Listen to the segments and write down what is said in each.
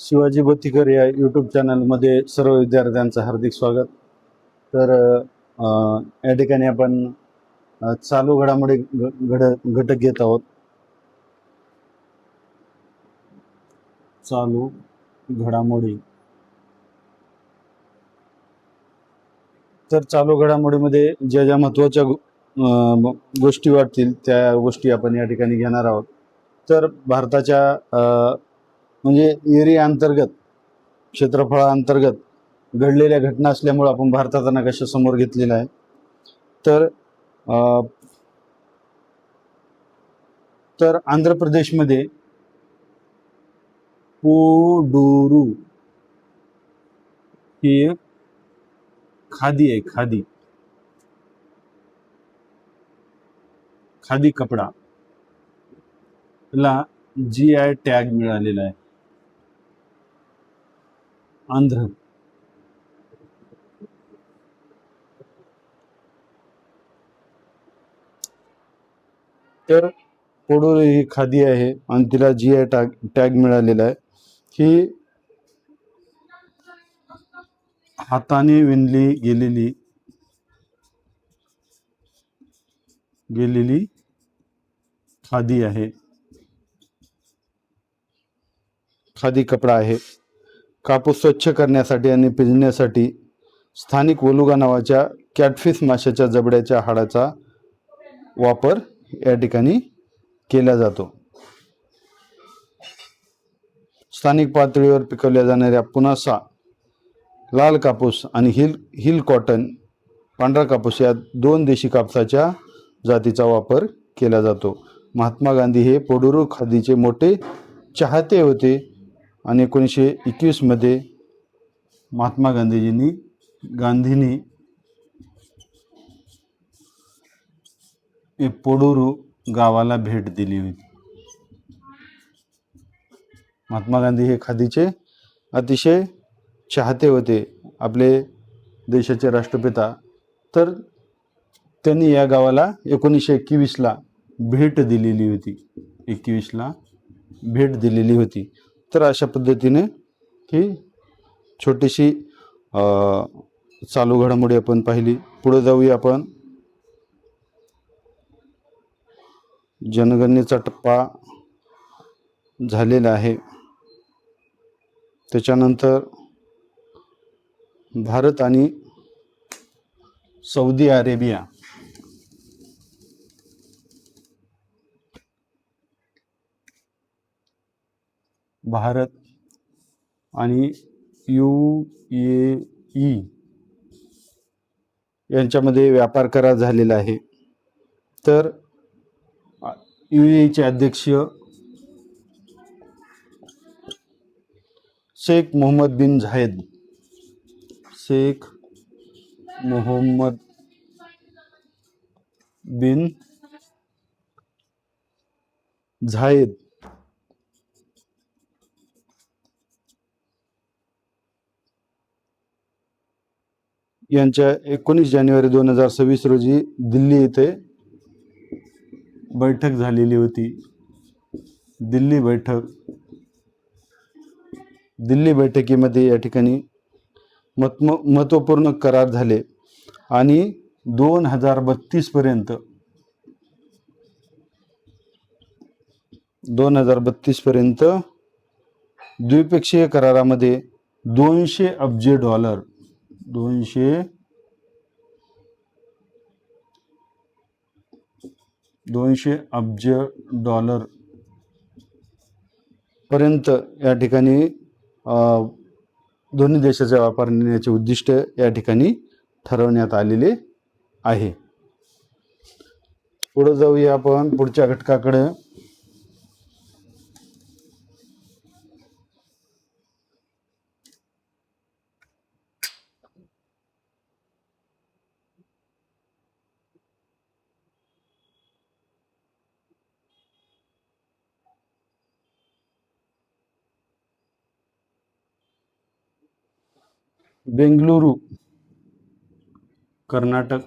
शिवाजी बोतीकर या यूट्यूब चॅनलमध्ये सर्व विद्यार्थ्यांचं हार्दिक स्वागत. तर या ठिकाणी आपण चालू घडामोडी घटक घेत आहोत. चालू घडामोडी. तर चालू घडामोडीमध्ये ज्या ज्या महत्त्वाच्या गोष्टी वाटतील त्या गोष्टी आपण या ठिकाणी घेणार आहोत. तर भारताच्या म्हणजे एरिया अंतर्गत, क्षेत्रफळाअंतर्गत घडलेल्या घटना असल्यामुळे आपण भारताचा नकाशा समोर घेतलेला आहे. तर आंध्र प्रदेशमध्ये पोडूरू ही खादी आहे. खादी कपडा ला GI टॅग मिळालेला आहे. आंध्र. तर पोडूरू ही खादी आहे आणि तिला GI टॅग मिळालेला आहे. ही हाताने विणली गेलेली खादी आहे. खादी कपडा आहे. कापूस स्वच्छ करण्यासाठी आणि पिंजण्यासाठी स्थानिक वलुगा नावाच्या कॅटफिश माशाच्या जबड्याच्या हाडाचा वापर या ठिकाणी केला जातो. स्थानिक पातळीवर पिकवल्या जाणाऱ्या पुनासा, लाल कापूस आणि हिल कॉटन, पांढरा कापूस या 2 देशी कापसाच्या जातीचा वापर केला जातो. महात्मा गांधी हे पोडूरू खादीचे मोठे चाहते होते आणि 1921 मध्ये महात्मा गांधींनी पोडूरू गावाला भेट दिली होती. महात्मा गांधी हे खादीचे अतिशय चाहते होते, आपले देशाचे राष्ट्रपिता. तर त्यांनी या गावाला 1921ला भेट दिलेली होती. तर अशा पद्धतीने ही छोटीशी चालू घडामोडी आपण पाहिली. पुढे जाऊया आपण. जनगणनेचा टप्पा झालेला आहे. त्याच्यानंतर भारत आणि सौदी अरेबिया UAE यांच्यामध्ये व्यापार करार झालेला आहे. तर UAE चे अध्यक्ष शेख मोहम्मद बिन झायेद यांच्या 19 जानेवारी 2026 रोजी दिल्ली येथे बैठक झालेली होती. दिल्ली बैठकीमध्ये या ठिकाणी महत्त्वपूर्ण करार झाले आणि 2032 पर्यंत द्विपक्षीय करारामध्ये 200 अब्ज डॉलर पर्यंत या ठिकाणी दोन्ही देशाचा व्यापार नेण्याचे उद्दिष्ट या ठिकाणी ठरवण्यात आलेले आहे. पुढे जाऊया आपण पुढच्या घटकाकडे. बेंगलुरू, कर्नाटक.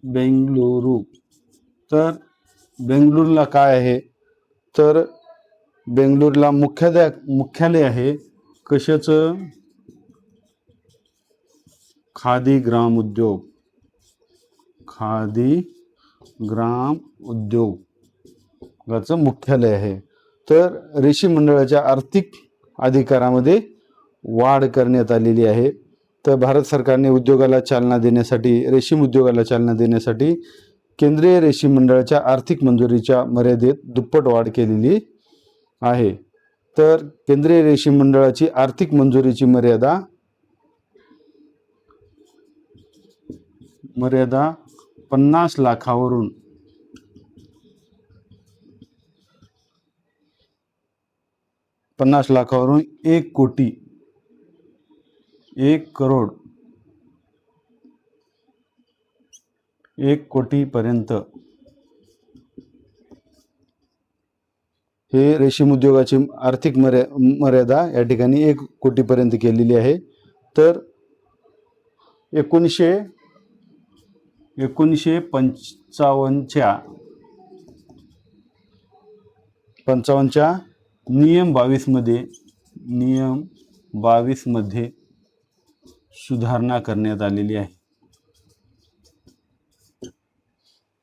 बेंगलुरू. तर बेंगलुरूला काय आहे तर बेंगलोरला मुख्यालय आहे कशाचं? खादी ग्राम उद्योग, खादी ग्राम उद्योगाचं मुख्यालय आहे. तर रेशीम मंडळाच्या आर्थिक अधिकारामध्ये वाढ करण्यात आलेली आहे. तर भारत सरकारने उद्योगाला चालना देण्यासाठी, रेशीम उद्योगाला चालना देण्यासाठी केंद्रीय रेशीम मंडळाच्या आर्थिक मंजुरीच्या मर्यादेत दुप्पट वाढ केलेली आहे. तर केंद्रीय रेशीम मंडळाची आर्थिक मंजुरीची मर्यादा 50 लाखावरून 1 कोटी 1 करोड 1 कोटीपर्यंत हे रेशीम उद्योगाची आर्थिक मर्यादा या ठिकाणी 1 कोटीपर्यंत केलेली आहे. तर 1955च्या नियम 22 मध्ये सुधारणा करण्यात आलेली आहे.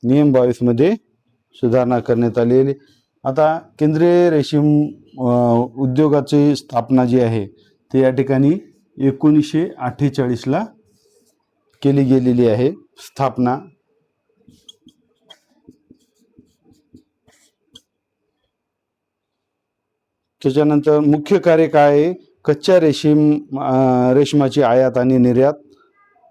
नियम 22 मध्ये सुधारणा करण्यात आलेली. आता केंद्रीय रेशीम उद्योगाची स्थापना जी आहे ते या ठिकाणी 1948ला केली गेलेली आहे स्थापना. त्याच्यानंतर मुख्य कार्य काय आहे? कच्च्या रेशमाची आयात आणि निर्यात,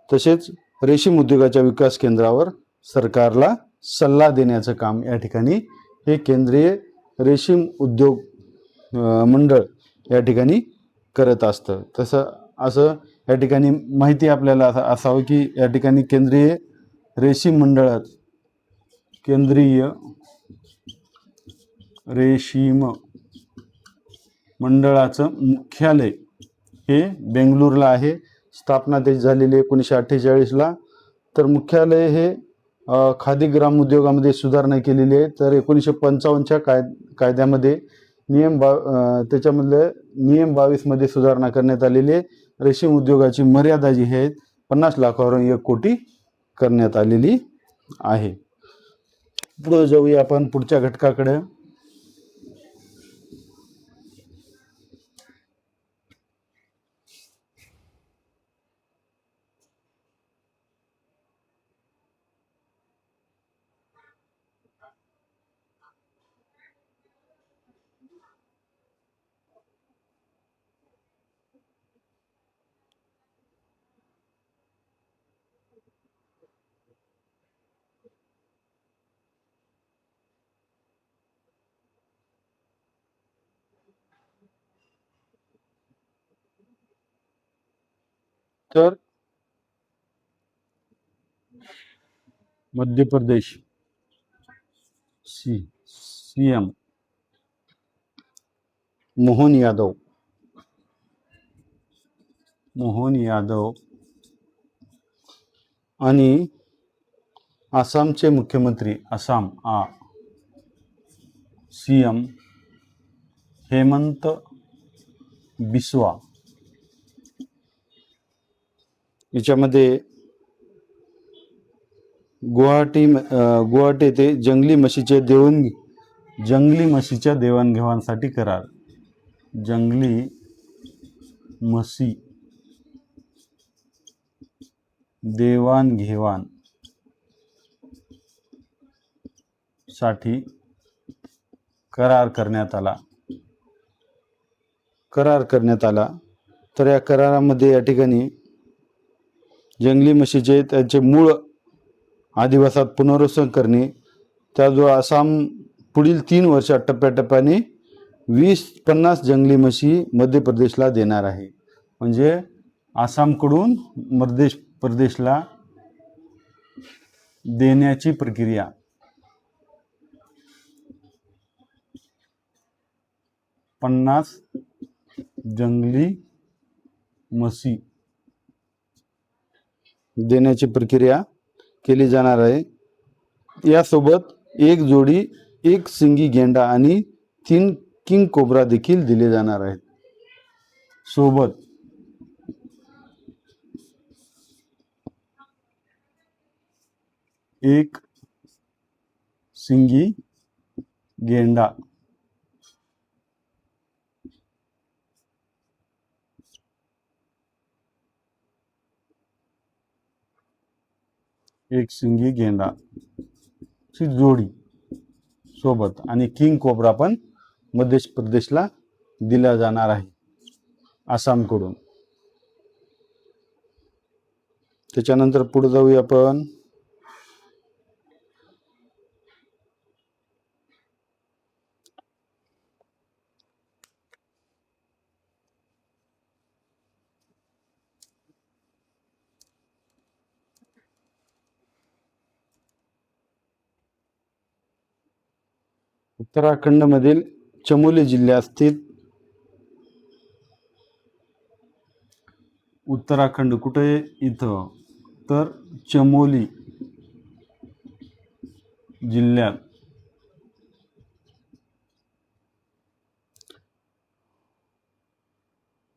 तसेच रेशीम उद्योगाच्या विकास केंद्रावर सरकारला सल्ला देण्याचं काम या ठिकाणी हे केंद्रीय रेशीम उद्योग मंडळ या ठिकाणी करत असतं. असं या ठिकाणी माहिती आपल्याला असावं की या ठिकाणी केंद्रीय रेशीम मंडळाचं मुख्यालय हे बेंगलोरला आहे. स्थापना त्याची झालेली 1948ला. तर मुख्यालय हे खादी ग्राम उद्योगामध्ये सुधारणा केलेली आहे. तर 1955च्या कायद्यामध्ये त्याच्यामधले नियम 22 मध्ये सुधारणा करण्यात आलेली आहे. रेशीम उद्योगाची मर्यादा जी आहे 50 लाखावरून 1 कोटी करण्यात आलेली आहे. पुढे जाऊया आपण पुढच्या घटकाकडे. तर मध्य प्रदेश सीएम मोहन यादव आणि आसामचे मुख्यमंत्री सीएम हेमंत बिस्वा याच्यामध्ये गुवाहाटी येथे जंगली म्हशीच्या देवाणघेवाणसाठी करार. जंगली म्हशी देवाणघेवाण साठी करार करण्यात आला. तर या करारामध्ये या ठिकाणी जंगली म्हशीचे त्याचे मूळ अधिवासात पुनर्वसन करणे, त्याजवळ आसाम पुढील 3 वर्षात टप्प्याटप्प्याने 50 जंगली म्हशी मध्य प्रदेशला देणार आहे. म्हणजे आसामकडून मध्य प्रदेशला देण्याची प्रक्रिया 50 जंगली म्हशी देण्याची प्रक्रिया केली जाणार आहे. यासोबत 1 जोडी 1 सिंगी गेंडा आणि 3 किंग कोब्रा देखील दिले जाणार आहेत. सोबत एक सिंगी गेंडा, एक सिंगी गेंडा ची जोडी सोबत आणि किंग कोब्रा पण मध्य प्रदेशला दिला जाणार आहे आसामकडून. त्याच्यानंतर पुढे जाऊया आपण. उत्तराखंड मधील चमोली जिल्ह्यात स्थित उत्तराखंड कुठे इथं तर चमोली जिल्ह्यात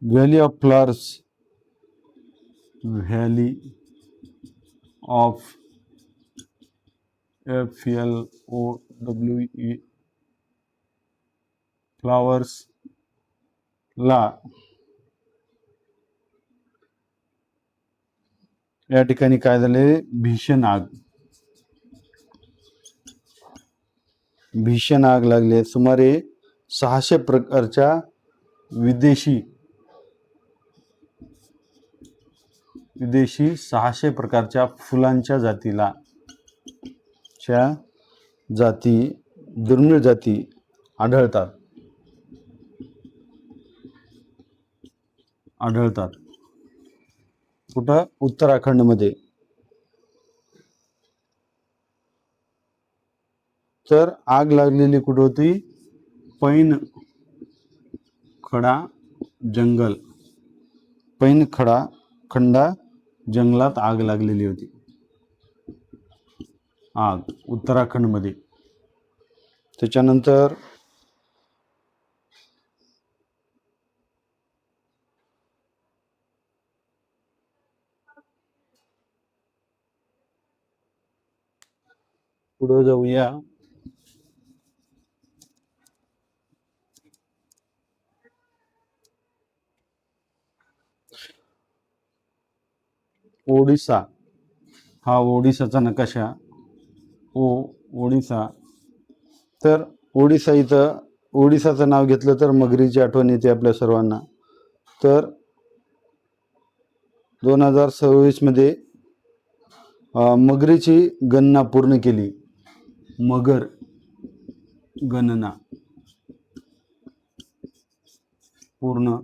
valley of flowers, valley of FLOWE flowers ला या ठिकाणी काय झाले, भीषण आग लागली. सुमारे 600 प्रकारच्या विदेशी 600 प्रकारच्या फुलांच्या जाती दुर्मिळ जाती आढळतात. कुठं? उत्तराखंड मध्ये. तर आग लागलेली कुठे होती? खंडा जंगलात आग लागलेली होती. उत्तराखंड मध्ये. त्याच्यानंतर पुढे जाऊया. ओडिसा. हा ओडिसाचा नकाशा. ओडिसा. तर ओडिसाचं नाव घेतलं तर मगरीची आठवण येते आपल्या सर्वांना. तर 2026 मध्ये मगरीची गणना पूर्ण केली. मगर गणना पूर्ण.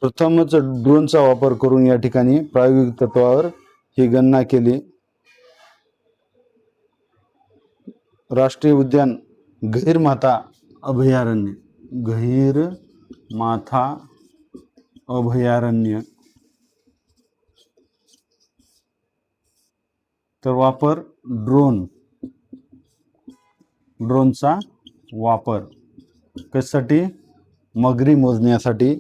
प्रथमच ड्रोनचा वापर करून या ठिकाणी प्रायोगिक तत्वावर ही गणना केली. राष्ट्रीय उद्यान गहीरमाथा अभयारण्य. तर वापर ड्रोनचा वापर कशासाठी? मगरी मोजण्यासाठी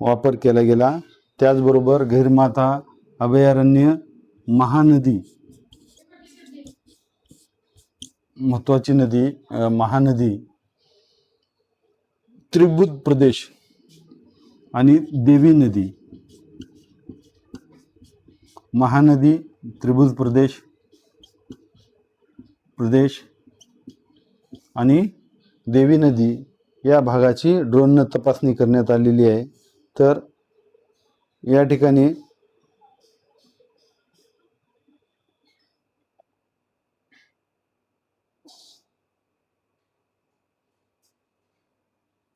वापर केला गेला. त्याचबरोबर गहीरमाथा अभयारण्य, महानदी, महत्वाची नदी, महानदी, त्रिभुज प्रदेश आणि देवी नदी. महानदी, त्रिभुज प्रदेश आणि देवी नदी या भागाची ड्रोननं तपासणी करण्यात आलेली आहे. तर या ठिकाणी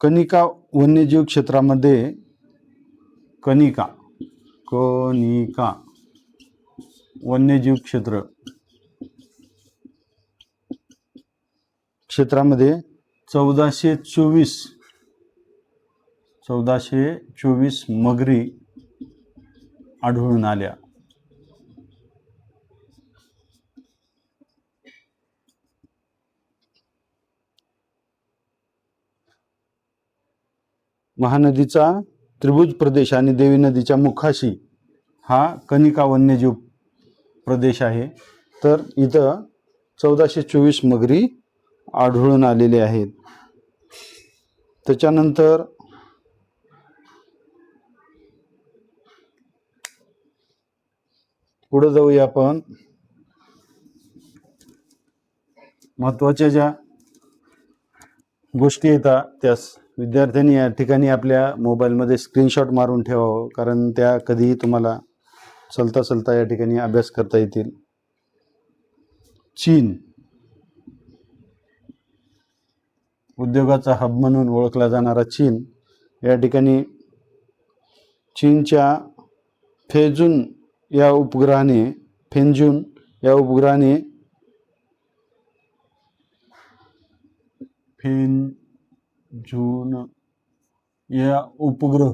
कनिका वन्यजीव क्षेत्रामध्ये कनिका वन्यजीव क्षेत्रामध्ये 1424 मगरी आढळून आल्या. महानदीचा त्रिभुज प्रदेश आणि देवी नदीच्या मुखाशी हा कनिका वन्यजीव प्रदेश आहे. तर इथं 1424 मगरी आढळून आलेले आहेत. त्याच्यानंतर पुढे जाऊया आपण. महत्त्वाच्या ज्या गोष्टी येतात त्यास विद्यार्थ्यांनी या ठिकाणी आपल्या मोबाईलमध्ये स्क्रीनशॉट मारून ठेवावं, कारण त्या कधीही तुम्हाला चलता चलता या ठिकाणी अभ्यास करता येतील. चीन उद्योगाचा हब म्हणून ओळखला जाणारा चीन या ठिकाणी चीनच्या फेंजुन या उपग्रहाने उपग्रह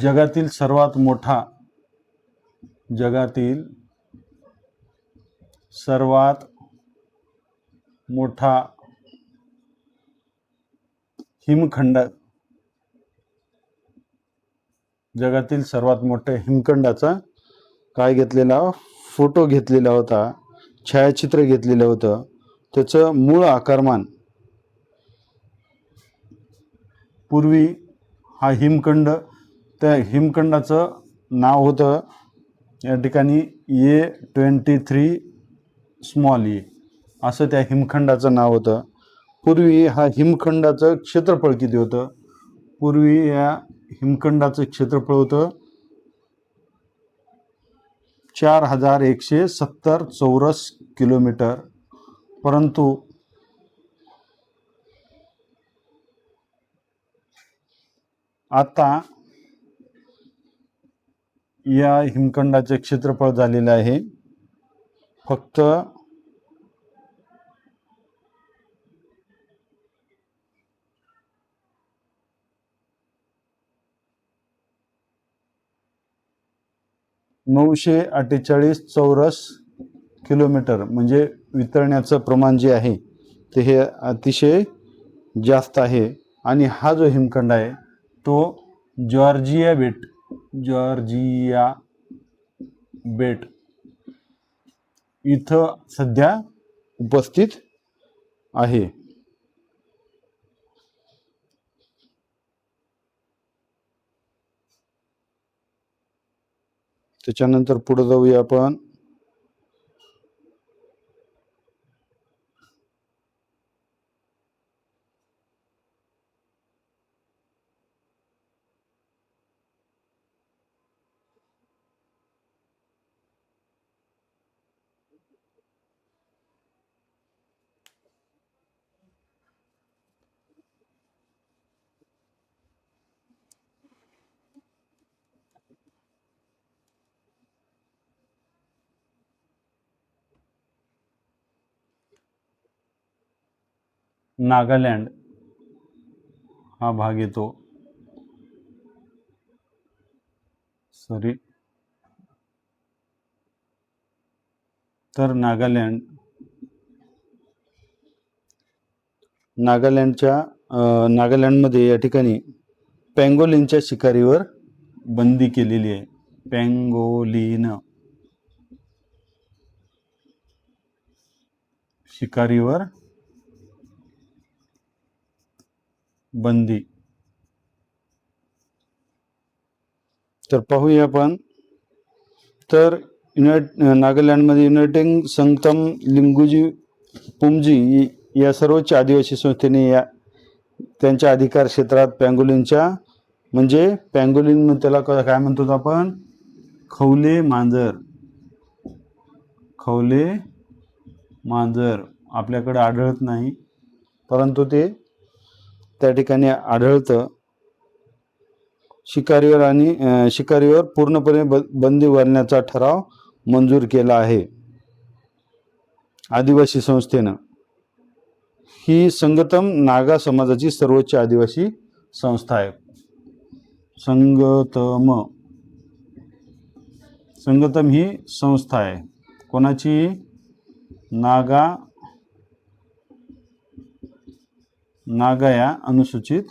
जगातील सर्वात मोठा हिमखंड, जगातील सर्वात मोठ्या हिमखंडाचा काय घेतलेला फोटो घेतलेला होता, छायाचित्र घेतलेलं होतं. त्याचं मूळ आकारमान, पूर्वी हा हिमखंड, त्या हिमखंडाचं नाव होतं या ठिकाणी A23 स्मॉल ए असं त्या हिमखंडाचं नाव होतं. पूर्वी हा हिमखंडाचं क्षेत्रफळ किती होतं? पूर्वी या हिमखंडाचं क्षेत्रफळ होतं 4170 चौरस किलोमीटर. परंतु आता या हिमखंडाचे क्षेत्रफळ झालेले आहे फक्त 948 चौरस किलोमीटर. म्हणजे वितळण्याचं प्रमाण जे आहे ते हे अतिशय जास्त आहे. आणि हा जो हिमखंड आहे तो जॉर्जिया बेट इथं सध्या उपस्थित आहे. त्याच्यानंतर पुढे जाऊया आपण. नागालँड हा भाग येतो. तर नागालँडमध्ये या ठिकाणी पँगोलिनच्या शिकारीवर बंदी केलेली आहे. पँगोलिन शिकारीवर बंदी. तर पाहूया आपण. तर नागालँडमध्ये युनायटेड संगतम लिंगुजी पुमजी या सर्वोच्च आदिवासी संस्थेने त्यांच्या अधिकार क्षेत्रात पँगोलिनच्या, म्हणजे पँगोलिन त्याला काय म्हणतो आपण, खवले मांजर आपल्याकडे आढळत नाही परंतु ते त्या ठिकाणी आढळतं. शिकारीवर पूर्णपणे बंदी घालण्याचा ठराव मंजूर केला आहे आदिवासी संस्थेनं. ही संगतम नागा समाजाची सर्वोच्च आदिवासी संस्था आहे. संगतम ही संस्था आहे कोणाची? नागा या अनुसूचित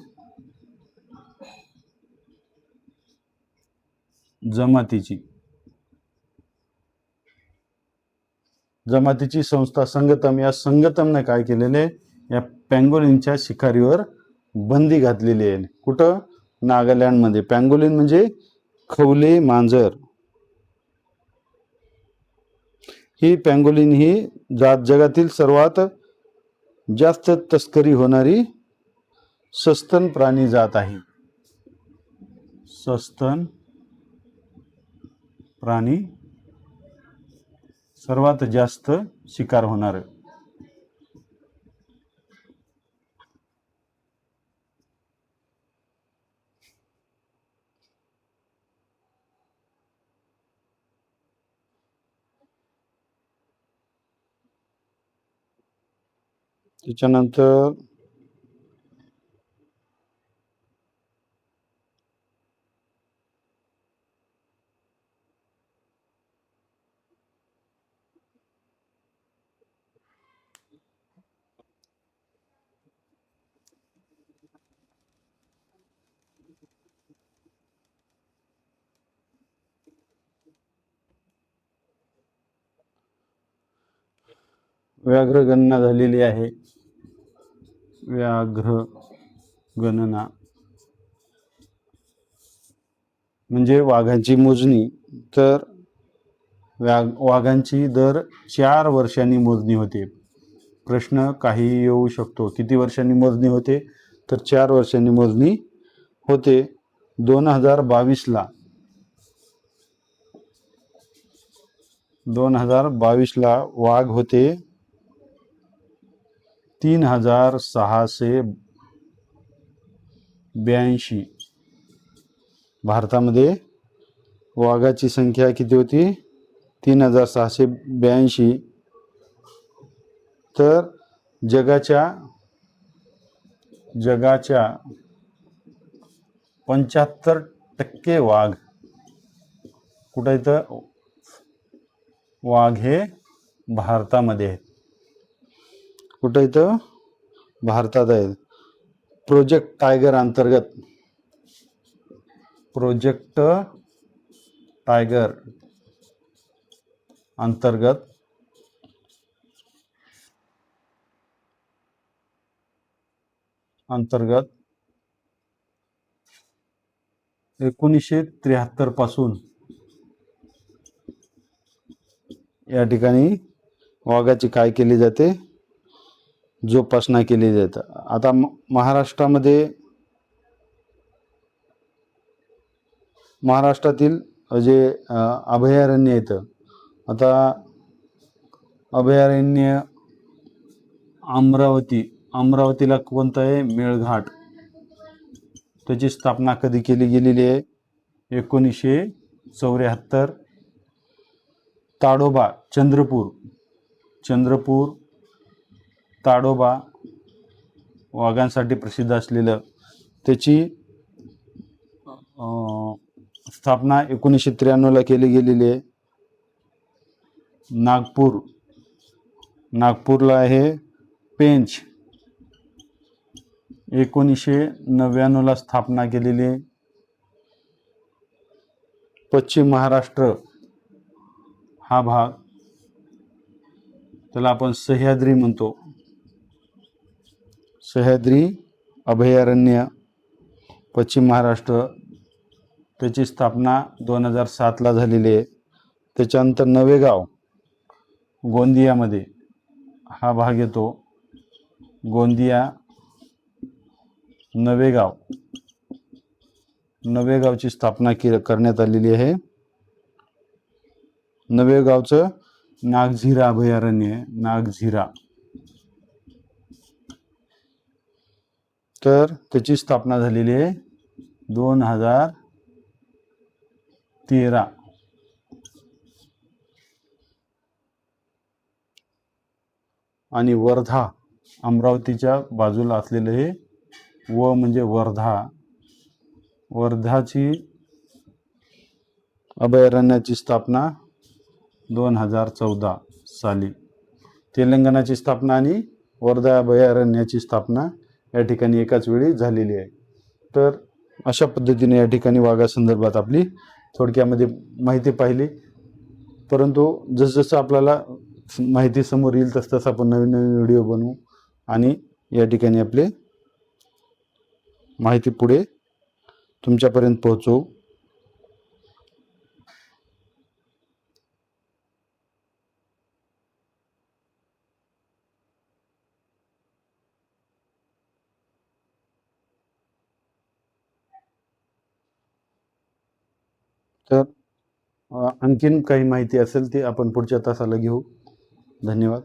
जमातीची संस्था संगतम, या संगतमने काय केलेले, या पँगोलिनच्या शिकारीवर बंदी घातलेली आहे. कुठं? नागालँडमध्ये. पँगोलिन म्हणजे खवले मांजर. ही पँगोलिन ही जगातील सर्वात जास्त तस्करी होणारी सस्तन प्राणी जात आहे. सस्तन प्राणी सर्वात जास्त शिकार होणार. त्याच्यानंतर व्याघ्र गणना झालेली आहे. व्याघ्र गणना म्हणजे वाघांची मोजणी. तर वाघांची दर 4 वर्षांनी मोजणी होते. प्रश्न काही येऊ शकतो, किती वर्षांनी मोजणी होते? तर 4 वर्षांनी मोजणी होते. 2022 ला वाघ होते 3682. भारतामध्ये वाघाची संख्या किती होती? 3682. तर जगाच्या 75% वाघ कुठे आहेत? वाघ हे भारतामध्ये आहेत. कुठे इथं? भारतात आहेत. प्रोजेक्ट टायगर अंतर्गत अंतर्गत 1973 पासून या ठिकाणी वाघाची काय केली जाते? जोपासना केली जाते. आता महाराष्ट्रातील जे अभयारण्य येतं, आता अभयारण्य अमरावतीला कोणतं आहे? मेळघाट. त्याची स्थापना कधी केली गेलेली आहे? 1974. ताडोबा चंद्रपूर ताडोबा वाघांसाठी प्रसिद्ध असलेलं, त्याची स्थापना 1993 ला केली गेलेली आहे. नागपूरला आहे पेंच. 1999 ला स्थापना केलेली आहे. पश्चिम महाराष्ट्र हा भाग, त्याला आपण सह्याद्री म्हणतो. सह्याद्री अभयारण्य पश्चिम महाराष्ट्र, त्याची स्थापना 2007 ला झालेली आहे. त्याच्यानंतर नवेगाव गोंदियामध्ये हा भाग येतो. गोंदिया नवेगावची स्थापना करण्यात आलेली आहे. नवेगावचं नागझिरा अभयारण्य आहे. नागझिरा, तर त्याची स्थापना झालेली आहे 2013. आणि वर्धा अमरावतीच्या बाजूला असलेलं हे म्हणजे वर्धाची अभयारण्याची स्थापना 2014 साली. तेलंगणाची स्थापना आणि वर्धा अभयारण्याची स्थापना या ठिकाणी एकाच वेळी झालेली आहे. तर अशा पद्धतीने या ठिकाणी वाघासंदर्भात आपली थोडक्यामध्ये माहिती पाहिली. परंतु जसजसं आपल्याला माहिती समोर येईल तसतसं आपण नवीन नवीन व्हिडिओ बनवू आणि या ठिकाणी आपले माहिती पुढे तुमच्यापर्यंत पोहोचवू. तर आणखीन काही माहिती असेल ती आपण पुढच्या तासाला घेऊ. धन्यवाद.